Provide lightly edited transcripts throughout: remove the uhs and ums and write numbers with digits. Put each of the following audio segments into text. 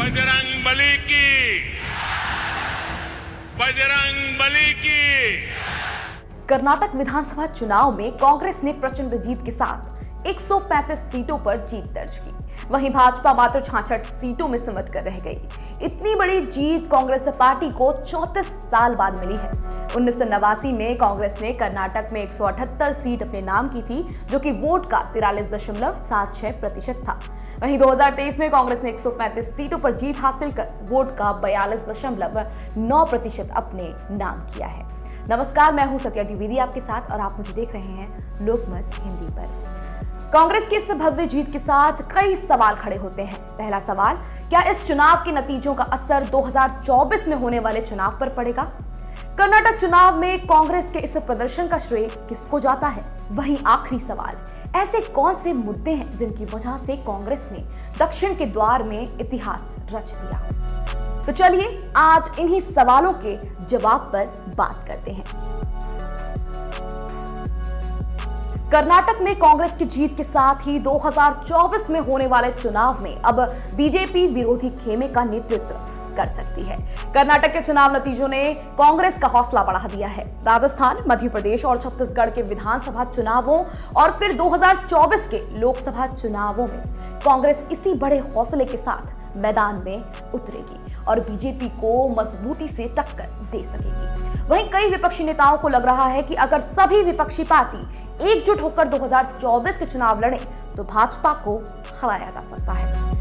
बजरंगबली की, बजरंगबली की। कर्नाटक विधानसभा चुनाव में कांग्रेस ने प्रचंड जीत के साथ 135 सीटों पर जीत दर्ज की। वहीं भाजपा मात्र 66 सीटों में सिमट कर रह गई। इतनी बड़ी जीत कांग्रेस पार्टी को 34 साल बाद मिली है। 1989 में कांग्रेस ने कर्नाटक में 178 सीट अपने नाम की थी, जो कि वोट का 43.76% था। वहीं 2023 में कांग्रेस ने 135 सीटों पर जीत हासिल कर वोट का 42.9% अपने नाम किया है। नमस्कार, मैं हूं सत्या द्विवेदी आपके साथ और आप मुझे देख रहे हैं लोकमत हिंदी पर। कांग्रेस की इस भव्य जीत के साथ कई सवाल खड़े होते हैं। पहला सवाल, क्या इस चुनाव के नतीजों का असर 2024 में होने वाले चुनाव पर पड़ेगा? कर्नाटक चुनाव में कांग्रेस के इस प्रदर्शन का श्रेय किसको जाता है? वहीं आखिरी सवाल, ऐसे कौन से मुद्दे हैं जिनकी वजह से कांग्रेस ने दक्षिण के द्वार में इतिहास रच दिया? तो चलिए आज इन्हीं सवालों के जवाब पर बात करते हैं। कर्नाटक में कांग्रेस की जीत के साथ ही 2024 में होने वाले चुनाव में अब बीजेपी विरोधी खेमे का नेतृत्व कर सकती है। कर्नाटक के चुनाव नतीजों ने कांग्रेस का हौसला बढ़ा दिया है। राजस्थान, मध्य प्रदेश और छत्तीसगढ़ के विधानसभा चुनावों और फिर 2024 के लोकसभा चुनावों में कांग्रेस इसी बड़े हौसले के साथ मैदान में उतरेगी और बीजेपी को मजबूती से टक्कर दे सकेगी। वहीं कई विपक्षी नेताओं को लग रहा है कि अगर सभी विपक्षी पार्टी एकजुट होकर 2024 के चुनाव लड़े तो भाजपा को हराया जा सकता है।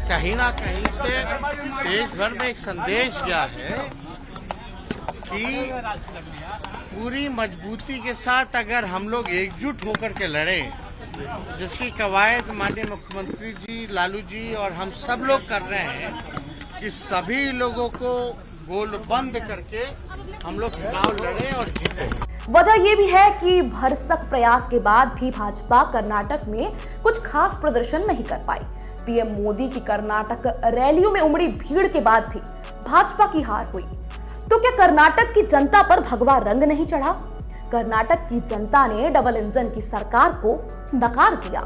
कहीं ना कहीं से देश भर में एक संदेश गया है कि पूरी मजबूती के साथ अगर हम लोग एकजुट होकर के लड़े, जिसकी कवायद माननीय मुख्यमंत्री जी, लालू जी और हम सब लोग कर रहे हैं कि सभी लोगों को गोलबंद करके हम लोग चुनाव लड़े और जीते। वजह यह भी है कि भरसक प्रयास के बाद भी भाजपा कर्नाटक में कुछ खास प्रदर्शन नहीं कर पाई। पीएम मोदी की कर्नाटक रैलियों में उमड़ी भीड़ के बाद भी भाजपा की हार हुई। तो क्या कर्नाटक की जनता पर भगवा रंग नहीं चढ़ा? कर्नाटक की जनता ने डबल इंजन की सरकार को नकार दिया।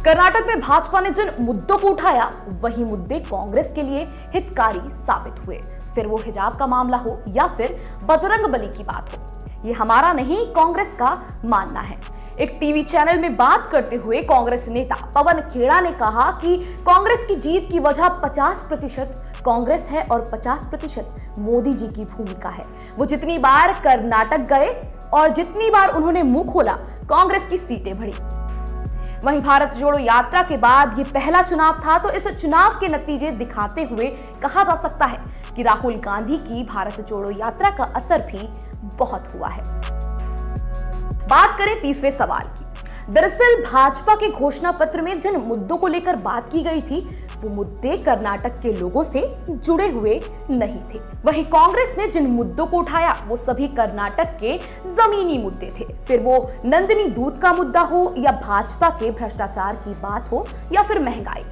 कर्नाटक में भाजपा ने जिन मुद्दों को उठाया वही मुद्दे कांग्रेस के लिए हितकारी साबित हुए। फिर वो हिजाब का मामला हो या फिर बजरंगबली की बात हो, ये हमारा नहीं कांग्रेस का मानना है। एक टीवी चैनल में बात करते हुए कांग्रेस नेता पवन खेड़ा ने कहा कि कांग्रेस की जीत की वजह 50% कांग्रेस है और 50% मोदी जी की भूमिका है। वो जितनी बार कर्नाटक गए और जितनी बार उन्होंने मुंह खोला, कांग्रेस की सीटें बढ़ी। वहीं भारत जोड़ो यात्रा के बाद ये पहला चुनाव था, तो इस चुनाव के नतीजे दिखाते हुए कहा जा सकता है कि राहुल गांधी की भारत जोड़ो यात्रा का असर भी बहुत हुआ है। बात करें तीसरे सवाल की। दरअसल भाजपा के घोषणा पत्र में जिन मुद्दों को लेकर बात की गई थी वो मुद्दे कर्नाटक के लोगों से जुड़े हुए नहीं थे। वहीं कांग्रेस ने जिन मुद्दों को उठाया वो सभी कर्नाटक के जमीनी मुद्दे थे। फिर वो नंदिनी दूध का मुद्दा हो या भाजपा के भ्रष्टाचार की बात हो या फिर महंगाई।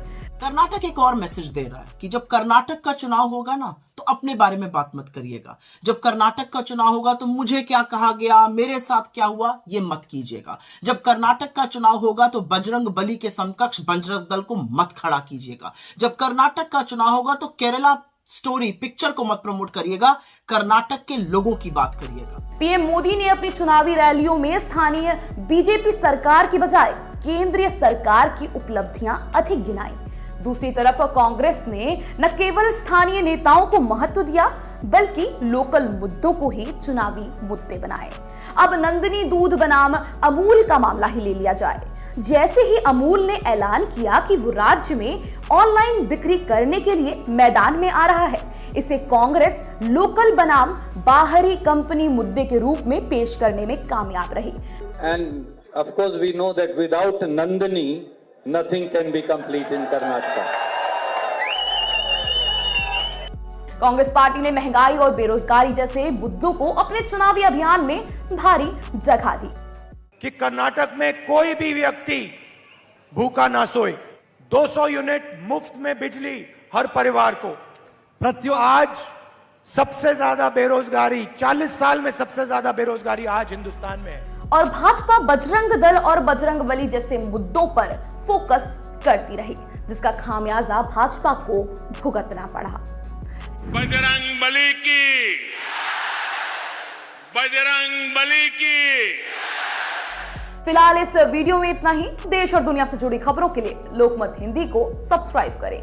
कर्नाटक एक और मैसेज दे रहा है कि जब कर्नाटक का चुनाव होगा ना तो अपने बारे में बात मत करिएगा। जब कर्नाटक का चुनाव होगा तो मुझे क्या कहा गया, मेरे साथ क्या हुआ, ये मत कीजिएगा। जब कर्नाटक का चुनाव होगा तो बजरंग बली के समकक्ष बजरंग दल को मत खड़ा कीजिएगा। जब कर्नाटक का चुनाव होगा तो केरला स्टोरी पिक्चर को मत प्रमोट करिएगा, कर्नाटक के लोगों की बात करिएगा। पीएम मोदी ने अपनी चुनावी रैलियों में स्थानीय बीजेपी सरकार की बजाय केंद्रीय सरकार की उपलब्धियां अधिक गिनाई। दूसरी तरफ कांग्रेस ने न केवल स्थानीय नेताओं को महत्व दिया बल्कि लोकल मुद्दों को ही चुनावी मुद्दे बनाए। अब नंदिनी दूध बनाम अमूल का मामला ही ले लिया जाए। जैसे ही अमूल ने ऐलान किया कि वो राज्य में ऑनलाइन बिक्री करने के लिए मैदान में आ रहा है, इसे कांग्रेस लोकल बनाम बाहरी कंपनी मुद्दे के रूप में पेश करने में कामयाब रही। And of course we know that without Nandini nothing can be complete in Karnataka. Congress party ने महंगाई और बेरोजगारी जैसे मुद्दों को अपने चुनावी अभियान में भारी जगह दी कि कर्नाटक में कोई भी व्यक्ति भूखा ना सोए। 200 यूनिट मुफ्त में बिजली हर परिवार को। आज सबसे ज्यादा बेरोजगारी 40 साल में सबसे ज्यादा बेरोजगारी आज हिंदुस्तान में है। और भाजपा बजरंग दल और बजरंगबली जैसे मुद्दों पर फोकस करती रही। जिसका खामियाजा भाजपा को भुगतना पड़ा। बजरंग बली की, बजरंग बली की। फिलहाल इस वीडियो में इतना ही। देश और दुनिया से जुड़ी खबरों के लिए लोकमत हिंदी को सब्सक्राइब करें।